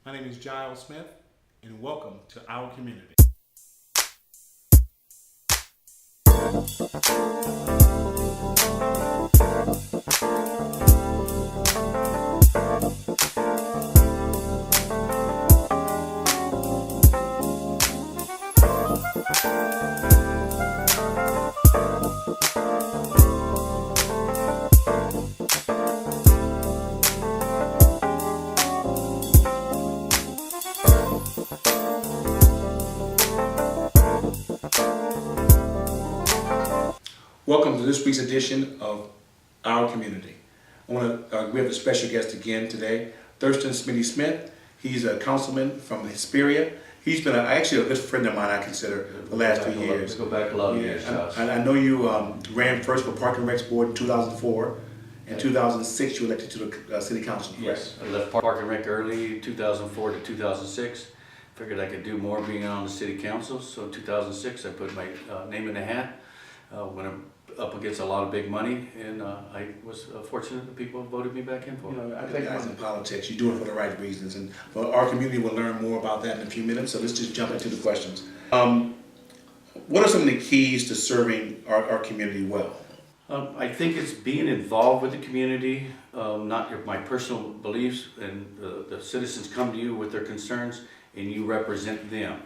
My name is Jiles Smith, and welcome to our community. Welcome to this week's edition of Our Community. We have a special guest again today, Thurston Smitty Smith. He's a councilman from Hesperia. He's been actually a good friend of mine, I consider, for the last 2 years. Go back a lot of years, Josh. And I know you ran first for Park and Rec's board in 2004. In 2006, you were elected to the City Council. Yes, I left Park and Rec early, 2004 to 2006. Figured I could do more being on the City Council, so in 2006 I put my name in the hat. Went up against a lot of big money, and I was fortunate that people voted me back in for it. You know, I think guys in politics, you do it for the right reasons, and our community will learn more about that in a few minutes, so let's just jump into the questions. What are some of the keys to serving our community well? I think it's being involved with the community, not my personal beliefs, and the citizens come to you with their concerns, and you represent them.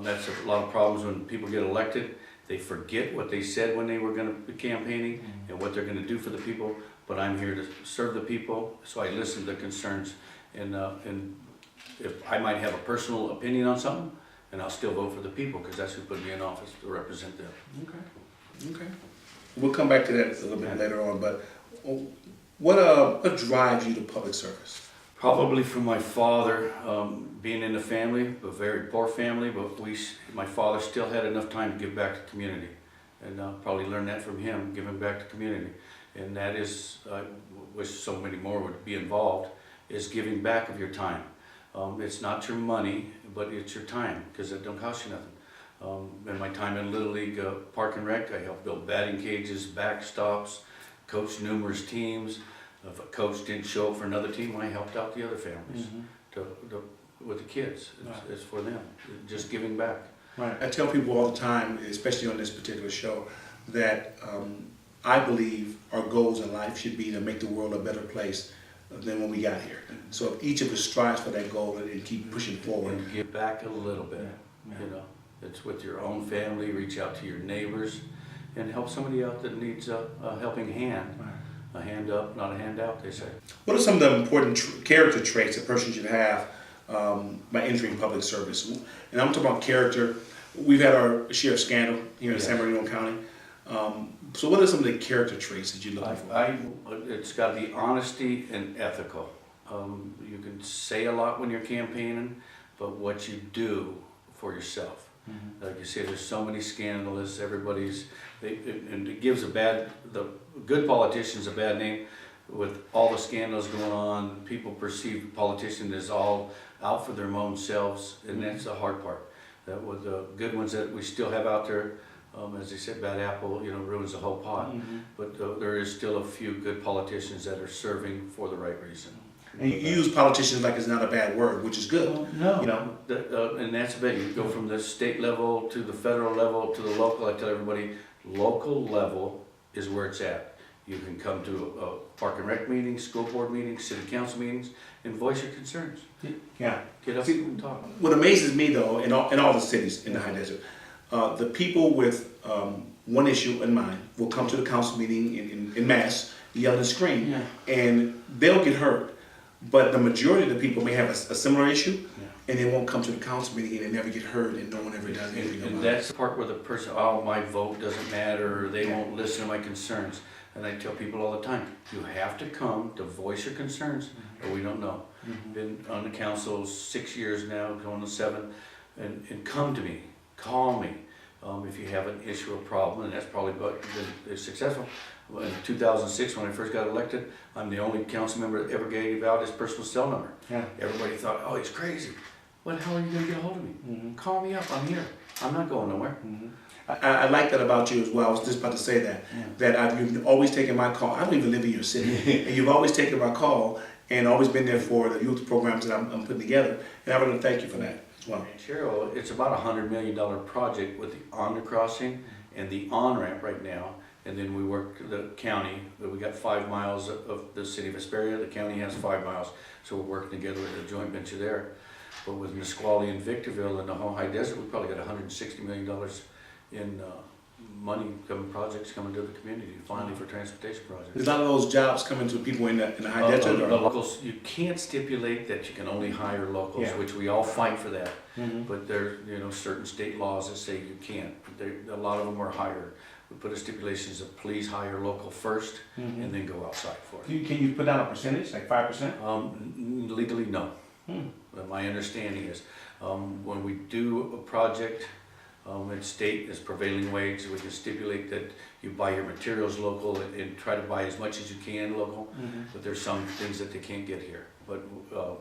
That's a lot of problems when people get elected. They forget what they said when they were going to be campaigning and what they're going to do for the people. But I'm here to serve the people, so I listen to the concerns. And if I might have a personal opinion on something, and I'll still vote for the people because that's who put me in office to represent them. Okay. We'll come back to that a little bit later on. But what drives you to public service? Probably from my father, being in the family, a very poor family, but my father still had enough time to give back to the community. And probably learned that from him, giving back to the community. And that is, I wish so many more would be involved, is giving back of your time. It's not your money, but it's your time, because it don't cost you nothing. In my time in Little League Park and Rec, I helped build batting cages, backstops, coached numerous teams. If a coach didn't show up for another team, I helped out the other families with the kids. It's for them, just giving back. Right. I tell people all the time, especially on this particular show, that I believe our goals in life should be to make the world a better place than when we got here. So if each of us strives for that goal and keep pushing forward. And give back a little bit, you know. It's with your own family, reach out to your neighbors, and help somebody out that needs a helping hand. Right. A hand up, not a hand out, they say. What are some of the important character traits a person should have by entering public service? And I'm talking about character. We've had our share of scandal here in San Bernardino County. So what are some of the character traits that you're looking for? It's got to be honesty and ethical. You can say a lot when you're campaigning, but what you do for yourself. Like you say, there's so many scandalous, and it gives the good politicians a bad name with all the scandals going on. People perceive politicians as all out for their own selves, and that's the hard part. That with the good ones that we still have out there, as they said, bad apple, ruins the whole pot. But there is still a few good politicians that are serving for the right reason. And you use politicians like it's not a bad word, which is good. No, and that's big. You go from the state level to the federal level to the local. I tell everybody, local level is where it's at. You can come to a Park and Rec meeting, school board meetings, city council meetings, and voice your concerns. Yeah. Get up and talk. What amazes me, though, in all the cities in the high desert, the people with one issue in mind will come to the council meeting in mass, yell and scream, and they'll get heard. But the majority of the people may have a similar issue, and they won't come to the council meeting and they never get heard, and no one ever does anything about it. And that's the part where the person, oh, my vote doesn't matter, or they won't listen to my concerns. And I tell people all the time, you have to come to voice your concerns, or we don't know. Been on the council 6 years now, going to 7, and come to me, call me. If you have an issue or problem, and that's probably been successful. In 2006, when I first got elected, I'm the only council member that ever gave out his personal cell number. Everybody thought, oh, he's crazy. What the hell are you going to get a hold of me? Call me up, I'm here. I'm not going nowhere. I like that about you as well. I was just about to say that. That you've always taken my call. I don't even live in your city. And you've always taken my call, and always been there for the youth programs that I'm putting together. And I want to thank you for that as well. And Cheryl, it's about $100 million project with the on-the-crossing and the on-ramp right now. And then we work the county, we got 5 miles of the city of Hesperia, the county has 5 miles. So we're working together with the joint venture there. But with Nisqually and Victorville and the whole high desert, we probably got $160 million in money projects coming to the community finally for transportation projects. There's a lot of those jobs coming to people in the high desert. The locals, you can't stipulate that you can only hire locals, which we all fight for that. But there, certain state laws that say you can't. A lot of them are hired. We put a stipulation that please hire local first and then go outside for it. Can you put down a percentage, like 5%? Legally, no. But my understanding is when we do a project, at state as prevailing wage, we can stipulate that you buy your materials local and try to buy as much as you can local, but there's some things that they can't get here. But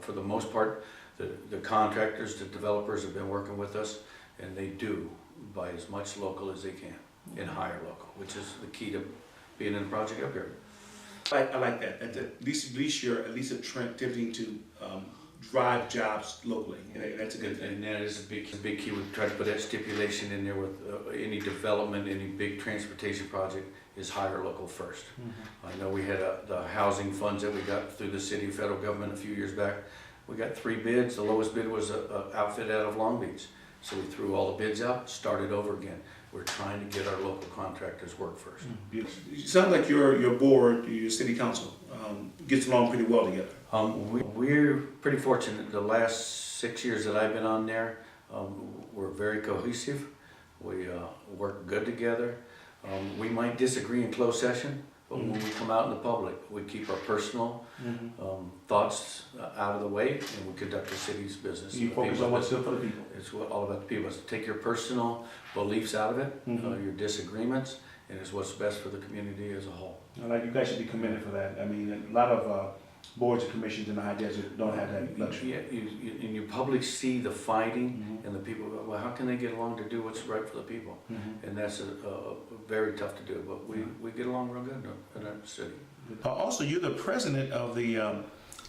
for the most part, the contractors, the developers have been working with us, and they do buy as much local as they can and hire local, which is the key to being in a project up here. I like that. At least you're attempting to drive jobs locally, and that's a good thing. And that is a big key. We try to put that stipulation in there with any development, any big transportation project is hire local first. I know we had the housing funds that we got through the city federal government a few years back. We got 3 bids. The lowest bid was an outfit out of Long Beach. So we threw all the bids out, started over again. We're trying to get our local contractors work first. It sounds like your board, your city council, gets along pretty well together. We're pretty fortunate. The last 6 years that I've been on there, we're very cohesive. We work good together. We might disagree in closed session, but when we come out in the public, we keep our personal thoughts out of the way, and we conduct the city's business. You focus on what's good for the people. It's all about the people. It's take your personal beliefs out of it, your disagreements, and it's what's best for the community as a whole. Like you guys should be commended for that. I mean, a lot of boards and commissions in the high desert don't have that luxury. Yeah, and you public see the fighting and the people. Well, how can they get along to do what's right for the people? And that's very tough to do. But we get along real good in our city. Also, you're the president of the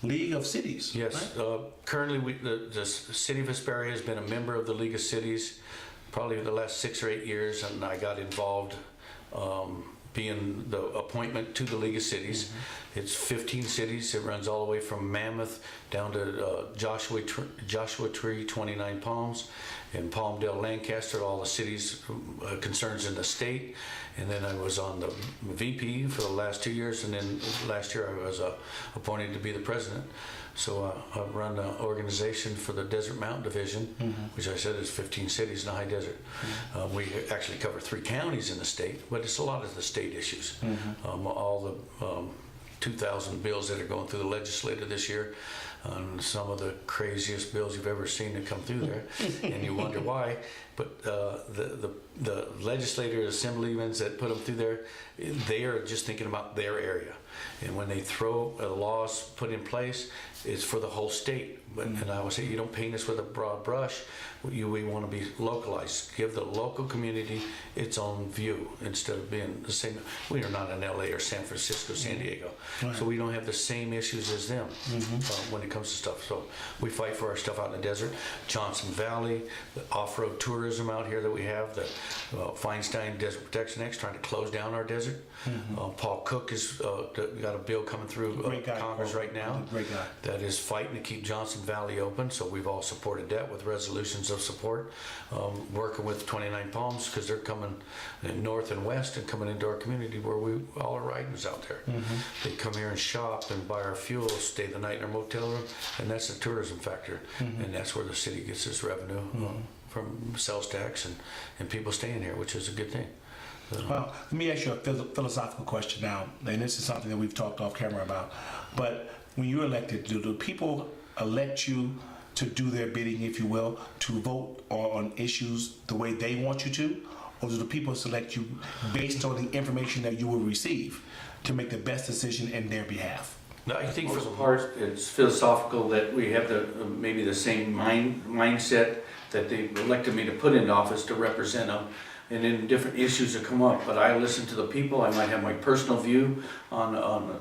League of Cities. Yes. Right? Currently, the city of Hesperia has been a member of the League of Cities probably the last 6 or 8 years, and I got involved. Being the appointment to the League of Cities. It's 15 cities. It runs all the way from Mammoth down to Joshua Tree, 29 Palms, and Palmdale, Lancaster, all the cities concerns in the state. And then I was on the VP for the last 2 years, and then last year I was appointed to be the president. So I run an organization for the Desert Mountain Division, which I said is 15 cities in the high desert. We actually cover 3 counties in the state, but it's a lot of the state issues. All the 2,000 bills that are going through the legislature this year, some of the craziest bills you've ever seen that come through there, and you wonder why. But the legislators, assemblymen that put them through there, they are just thinking about their area. And when they throw laws put in place, it's for the whole state. And I would say, you don't paint us with a broad brush. We want to be localized. Give the local community its own view instead of being the same. We are not in LA or San Francisco, San Diego. Right. So we don't have the same issues as them when it comes to stuff. So we fight for our stuff out in the desert. Johnson Valley, the off-road tourism out here that we have, the Feinstein Desert Protection Act trying to close down our desert. Paul Cook has got a bill coming through Congress right now that is fighting to keep Johnson Valley open. So we've all supported that with resolutions of support. Working with 29 Palms because they're coming north and west and coming into our community where all our riders out there. They come here and shop and buy our fuel, stay the night in our motel room, and that's the tourism factor. And that's where the city gets its revenue from sales tax and people staying here, which is a good thing. Well, let me ask you a philosophical question now, and this is something that we've talked off camera about. But when you're elected, do people elect you to do their bidding, if you will, to vote on issues the way they want you to? Or do the people select you based on the information that you will receive to make the best decision in their behalf? No, I think for the part it's philosophical that we have maybe the same mindset that they elected me to put into office to represent them. And then different issues that come up, but I listen to the people. I might have my personal view on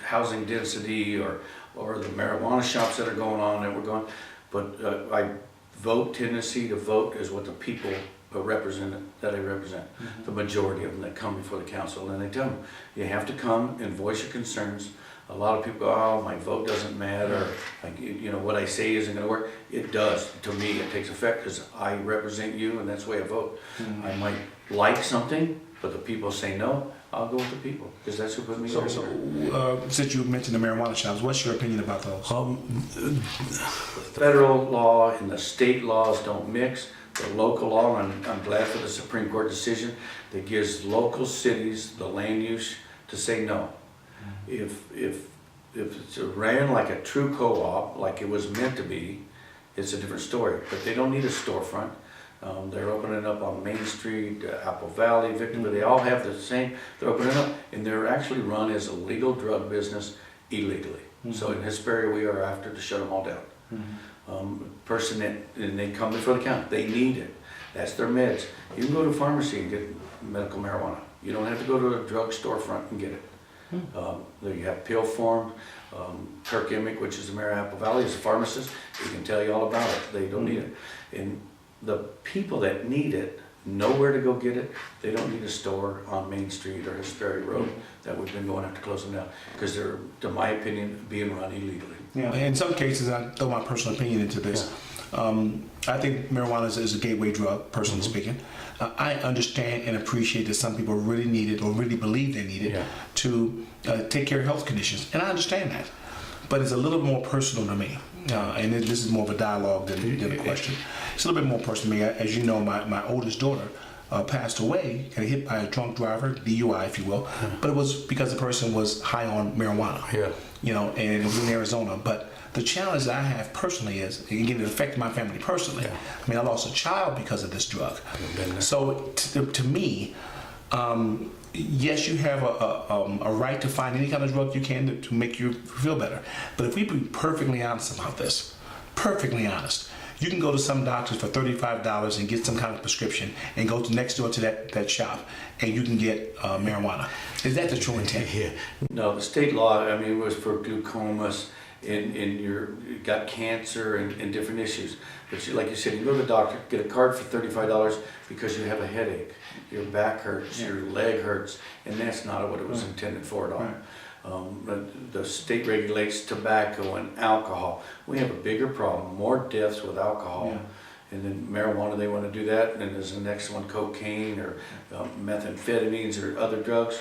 housing density or or the marijuana shops that are going on that we're going. But I vote, tendency to vote is what the people that I represent. The majority of them that come before the council, and I tell them, you have to come and voice your concerns. A lot of people go, oh, my vote doesn't matter, like, you know, what I say isn't gonna work. It does, to me, it takes effect, because I represent you, and that's the way I vote. I might like something, but the people say no, I'll go with the people, because that's who put me here. Since you mentioned the marijuana shops, what's your opinion about those? The federal law and the state laws don't mix. The local law, and I'm glad for the Supreme Court decision that gives local cities the land use to say no. If it's ran like a true co-op, like it was meant to be, it's a different story. But they don't need a storefront. They're opening up on Main Street, Apple Valley, Victor, they all have the same. They're opening up, and they're actually run as a legal drug business illegally. So in Hesperia, we are after to shut them all down. And they come before the county, they need it. That's their meds. You can go to a pharmacy and get medical marijuana. You don't have to go to a drug storefront and get it. You have pill form. Kirk Emick, which is the mayor of Apple Valley, is a pharmacist. He can tell you all about it. They don't need it. And the people that need it know where to go get it. They don't need a store on Main Street or Hesperia Road that we've been going to have to close them down, because they're, to my opinion, being run illegally. Yeah, in some cases, I throw my personal opinion into this. I think marijuana is a gateway drug, personally speaking. I understand and appreciate that some people really need it or really believe they need it to take care of health conditions, and I understand that. But it's a little more personal to me, and this is more of a dialogue than a question. It's a little bit more personal to me. As you know, my oldest daughter passed away, got hit by a drunk driver, DUI, if you will, but it was because the person was high on marijuana. You know, and it was in Arizona. But the challenge that I have personally is, again, it affected my family personally. I mean, I lost a child because of this drug. So to me, yes, you have a right to find any kind of drug you can to make you feel better. But if we be perfectly honest about this, perfectly honest, you can go to some doctors for $35 and get some kind of prescription and go to next door to that shop and you can get marijuana. Is that the true intent? No, the state law, I mean, it was for glaucomas and you got cancer and different issues. But like you said, you go to the doctor, get a card for $35 because you have a headache, your back hurts, your leg hurts, and that's not what it was intended for at all. The state regulates tobacco and alcohol. We have a bigger problem, more deaths with alcohol. And then marijuana, they want to do that, and then there's the next one, cocaine or methamphetamines or other drugs.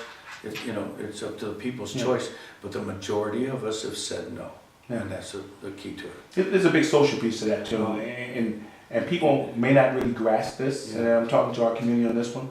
You know, it's up to the people's choice, but the majority of us have said no, and that's the key to it. There's a big social piece to that too, and people may not really grasp this, and I'm talking to our community on this one.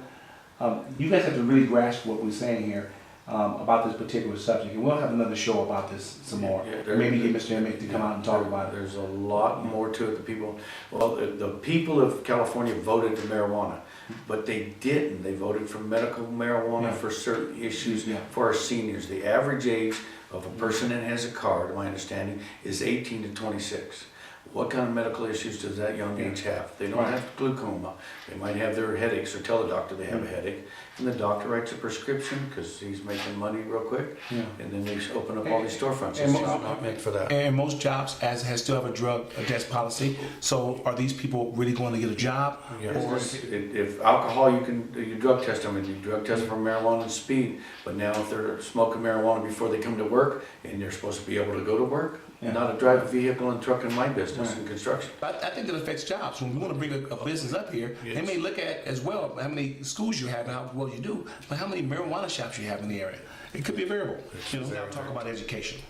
You guys have to really grasp what we're saying here about this particular subject, and we'll have another show about this some more. Maybe get Mr. Emick to come out and talk about it. There's a lot more to it. The people of California voted for marijuana, but they didn't. They voted for medical marijuana for certain issues for our seniors. The average age of a person that has a card, my understanding, is 18 to 26. What kind of medical issues does that young age have? They don't have glaucoma. They might have their headaches or tell the doctor they have a headache. And the doctor writes a prescription because he's making money real quick. And then they open up all these storefronts. It's not meant for that. And most jobs still have a desk policy. So are these people really going to get a job? Or if alcohol, you drug test them, and you drug test them for marijuana and speed. But now if they're smoking marijuana before they come to work, and they're supposed to be able to go to work, not to drive a vehicle and truck in my business and construction. I think that affects jobs. When we want to bring a business up here, they may look at as well how many schools you have and how well you do, but how many marijuana shops you have in the area. It could be a variable. You know, talk about education.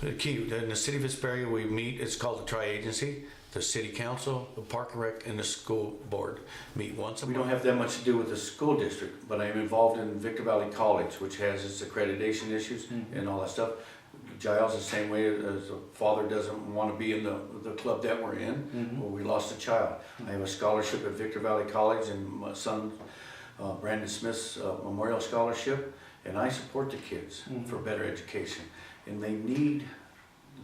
The key in the city of Hesperia, we meet. It's called the tri-agency. The city council, the park and rec, and the school board meet once a month. We don't have that much to do with the school district, but I'm involved in Victor Valley College, which has its accreditation issues and all that stuff. Jiles, the same way as a father doesn't want to be in the club that we're in, where we lost a child. I have a scholarship at Victor Valley College, and my son, Brandon Smith's Memorial Scholarship, and I support the kids for better education. And they need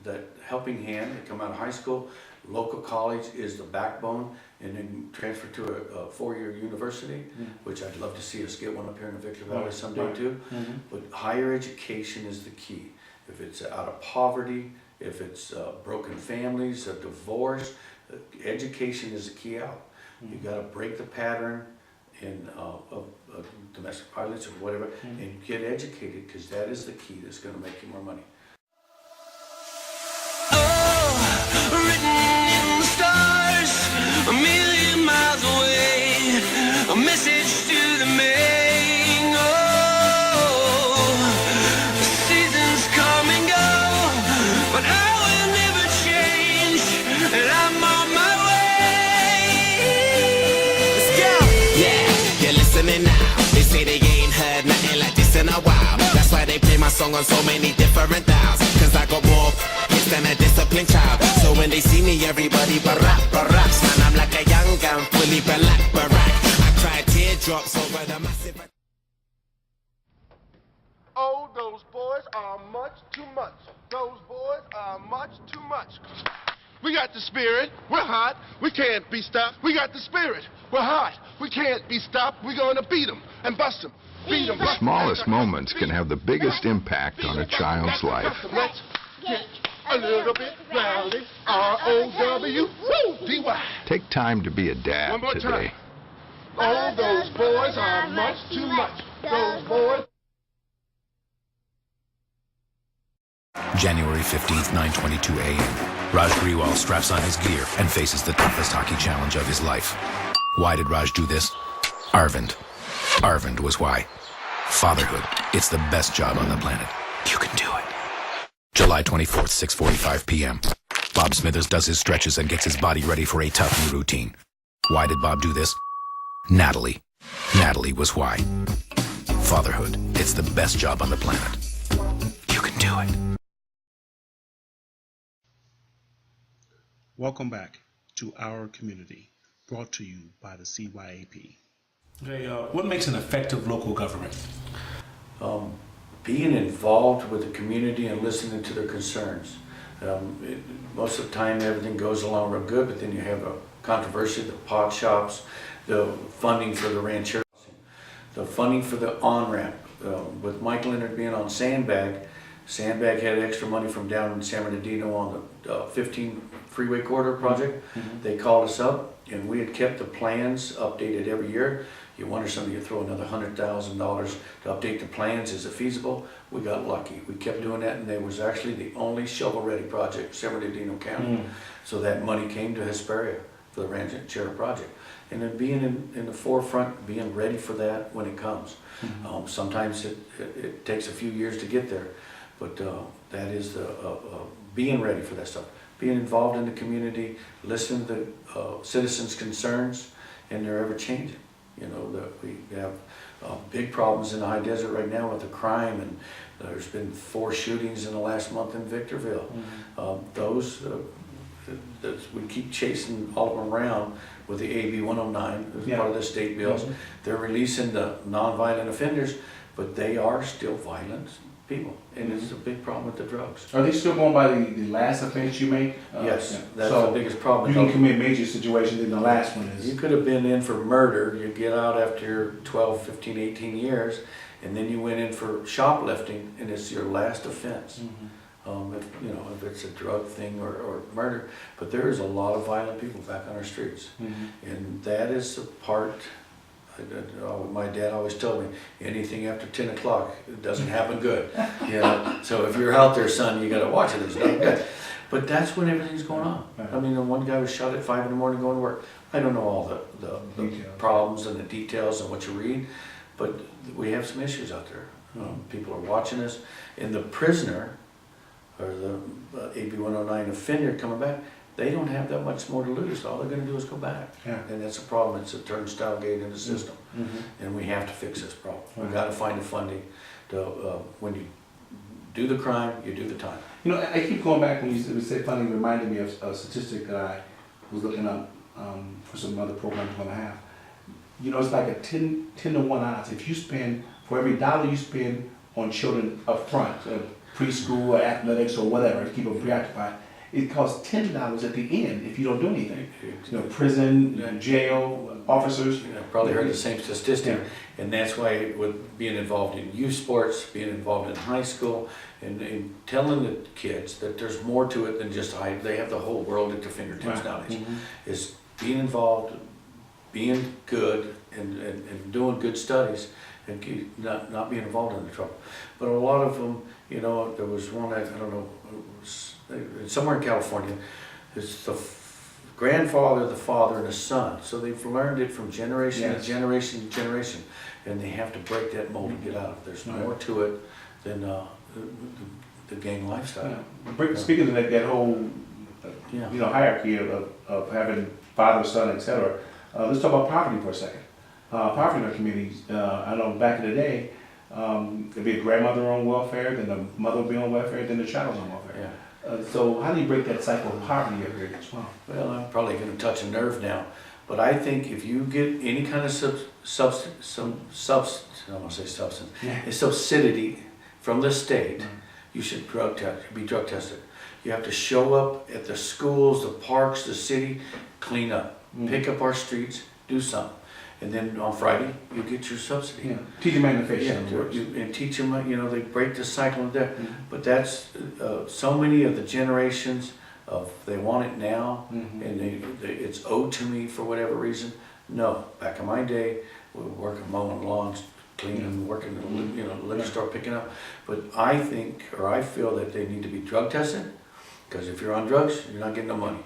that helping hand. They come out of high school, local college is the backbone, and then transfer to a four-year university, which I'd love to see us get one up here in the Victor Valley someday too. But higher education is the key. If it's out of poverty, if it's broken families, a divorce, education is a key out. You got to break the pattern of domestic violence or whatever, and get educated, because that is the key that's going to make you more money. Written in the stars, a million miles away, a message to the main. Oh, the seasons come and go, but I will never change, and I'm on my way. Let's go! Yeah, you're listening now. They say they ain't heard nothing like this in a while. That's why they play my song on so many different dials, cause I got more hits than a disciplined child. So when they see me, everybody barracks. Man, I'm like a young gun, fully black barack. I cry teardrops over the massive. Oh, those boys are much too much. Those boys are much too much. We got the spirit. We're hot. We can't be stopped. We got the spirit. We're hot. We can't be stopped. We're going to beat them and bust them. Beat them. The smallest moments can have the biggest impact on a child's life. Let's get a little bit rowdy. R-O-W-D-Y. Take time to be a dad One more today. time. Oh, those boys are much too much. Those boys. January 15th, 9:22 a.m. Raj Grewal straps on his gear and faces the toughest hockey challenge of his life. Why did Raj do this? Arvind. Arvind was why. Fatherhood. It's the best job on the planet. You can do it. July 24th, 6:45 p.m. Bob Smithers does his stretches and gets his body ready for a tough new routine. Why did Bob do this? Natalie. Natalie was why. Fatherhood. It's the best job on the planet. You can do it. Welcome back to Our Community, brought to you by the CYAP. Okay, what makes an effective local government? Being involved with the community and listening to their concerns. Most of the time everything goes along real good, but then you have a controversy, the pot shops, the funding for the rancher, the funding for the on-ramp. With Mike Leonard being on Sandbag had extra money from down in San Bernardino on the 15 freeway corridor project. They called us up, and we had kept the plans updated every year. You wonder, somebody could throw another $100,000 to update the plans. Is it feasible? We got lucky. We kept doing that, and they was actually the only shovel-ready project in San Bernardino County. So that money came to Hesperia for the rancher project. And then being in the forefront, being ready for that when it comes. Sometimes it takes a few years to get there, but that is the being ready for that stuff. Being involved in the community, listening to the citizens' concerns, and they're ever changing. You know, we have big problems in the high desert right now with the crime, and there's been 4 shootings in the last month in Victorville. We keep chasing all of them around with the AB 109 as part of the state bills. They're releasing the non-violent offenders, but they are still violent people, and it's a big problem with the drugs. Are they still going by the last offense you make? Yes, that's the biggest problem. You can commit major situations, and the last one is... You could have been in for murder, you get out after 12, 15, 18 years, and then you went in for shoplifting, and it's your last offense. If it's a drug thing or murder, but there is a lot of violent people back on our streets, and that is the part. My dad always told me, anything after 10 o'clock, it doesn't happen good. So if you're out there, son, you got to watch it. It's not good. But that's when everything's going on. I mean, the one guy was shot at 5 in the morning going to work. I don't know all the problems and the details and what you read, but we have some issues out there. People are watching us, and the prisoner, or the AB 109 offender coming back, they don't have that much more to lose. All they're going to do is go back. And that's a problem. It's a turnstile gate in the system. And we have to fix this problem. We've got to find the funding to, when you do the crime, you do the time. You know, I keep going back when you said funding, reminded me of a statistic that I was looking up for some other programs I'm going to have. You know, it's like a 10 to 1 odds. If you spend, for every $1 you spend on children up front, preschool or athletics or whatever, to keep them preoccupied, It costs $10 at the end if you don't do anything. You know, prison, jail, officers. I've probably heard the same statistic, and that's why with being involved in youth sports, being involved in high school, and telling the kids that there's more to it than just they have the whole world at their fingertips nowadays. Is being involved, being good, and doing good studies, and not being involved in the trouble. But a lot of them, you know, there was one, I don't know, somewhere in California, it's the grandfather, the father, and the son. So they've learned it from generation to generation to generation, and they have to break that mold and get out of it. There's more to it than the gang lifestyle. Speaking of that whole you know, hierarchy of having father, son, etc., let's talk about poverty for a second. Poverty in our communities, I know back in the day, there'd be a grandmother on welfare, then the mother would be on welfare, then the child was on welfare. So how do you break that cycle of poverty up here as well? Well, I'm probably going to touch a nerve now, but I think if you get any kind of substance, I don't want to say substance, a subsidy from the state, you should be drug tested. You have to show up at the schools, the parks, the city, clean up, pick up our streets, do something. And then on Friday, you get your subsidy. Teach them manufacturing. And teach them, you know, they break the cycle of debt. But that's, so many of the generations of, they want it now, and it's owed to me for whatever reason. No, back in my day, we were working, mowing lawns, cleaning, working in the liquor store, picking up. But I think, or I feel that they need to be drug tested, because if you're on drugs, you're not getting no money.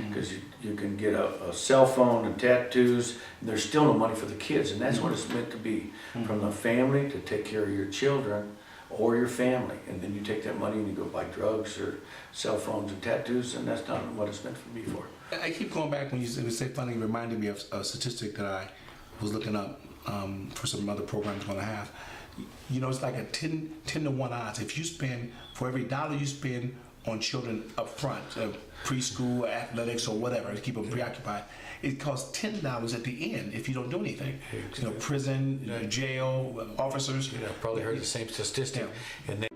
Because you can get a cell phone and tattoos, and there's still no money for the kids, and that's what it's meant to be. From the family to take care of your children or your family, and then you take that money and you go buy drugs or cell phones and tattoos, and that's not what it's meant to be for. I keep going back when you say funny, it reminded me of a statistic that I was looking up for some other programs I'm going to have. You know, it's like a 10 to 1 odds. If you spend, for every $1 you spend on children up front, preschool, athletics, or whatever, to keep them preoccupied, it costs $10 at the end if you don't do anything. You know, prison, jail, officers. I've probably heard the same statistic. And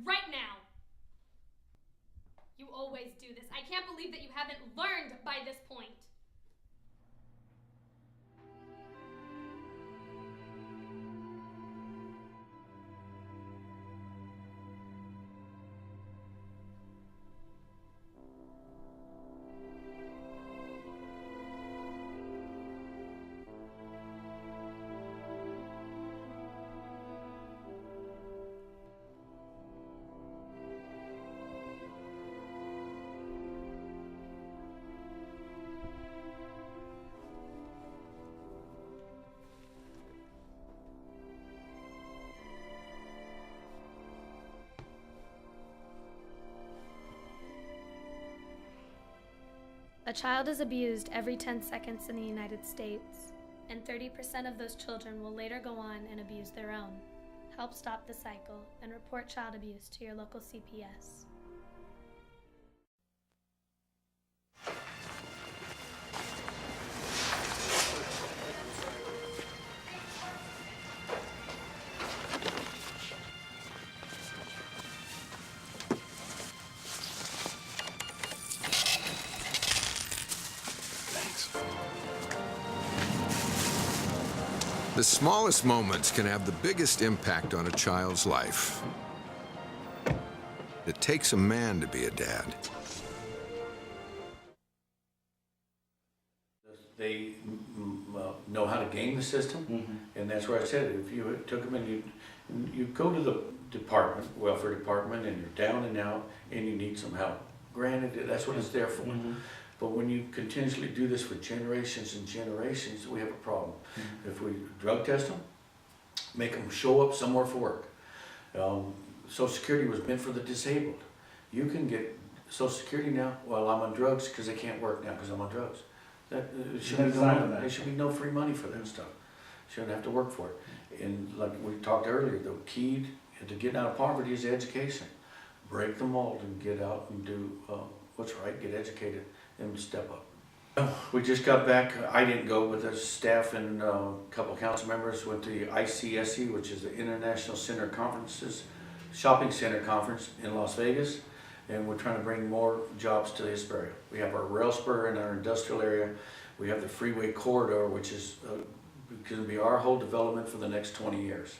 right now. You always do this. I can't believe that you haven't learned by this point. A child is abused every 10 seconds in the United States, and 30% of those children will later go on and abuse their own. Help stop the cycle and report child abuse to your local CPS. The smallest moments can have the biggest impact on a child's life. It takes a man to be a dad. They know how to game the system, and that's where I said, if you took them and you go to the department, welfare department, and you're down and out, and you need some help. Granted, that's what it's there for. But when you continuously do this for generations and generations, we have a problem. If we drug test them, make them show up somewhere for work. Social Security was meant for the disabled. You can get Social Security now, well, I'm on drugs because they can't work now because I'm on drugs. There should be no free money for that stuff. Shouldn't have to work for it. And like we talked earlier, the key to getting out of poverty is education. Break the mold and get out and do what's right, get educated and step up. We just got back, I didn't go, but the staff and a couple of council members went to the ICSC, which is the International Center Conferences, Shopping Center Conference in Las Vegas, and we're trying to bring more jobs to Hesperia. We have our rail spur in our industrial area. We have the freeway corridor, which is going to be our whole development for the next 20 years.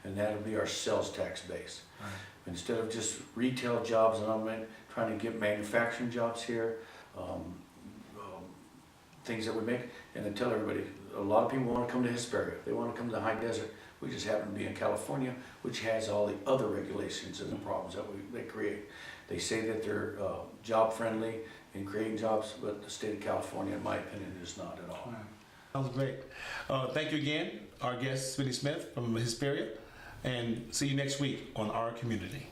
And that'll be our sales tax base. Right. Instead of just retail jobs, and I'm trying to get manufacturing jobs here, things that we make, and I tell everybody, a lot of people want to come to Hesperia. They want to come to the high desert. We just happen to be in California, which has all the other regulations and the problems that they create. They say that they're job friendly and creating jobs, but the state of California, in my opinion, is not at all. That was great. Thank you again, our guest, Smitty Smith from Hesperia, and see you next week on Our Community.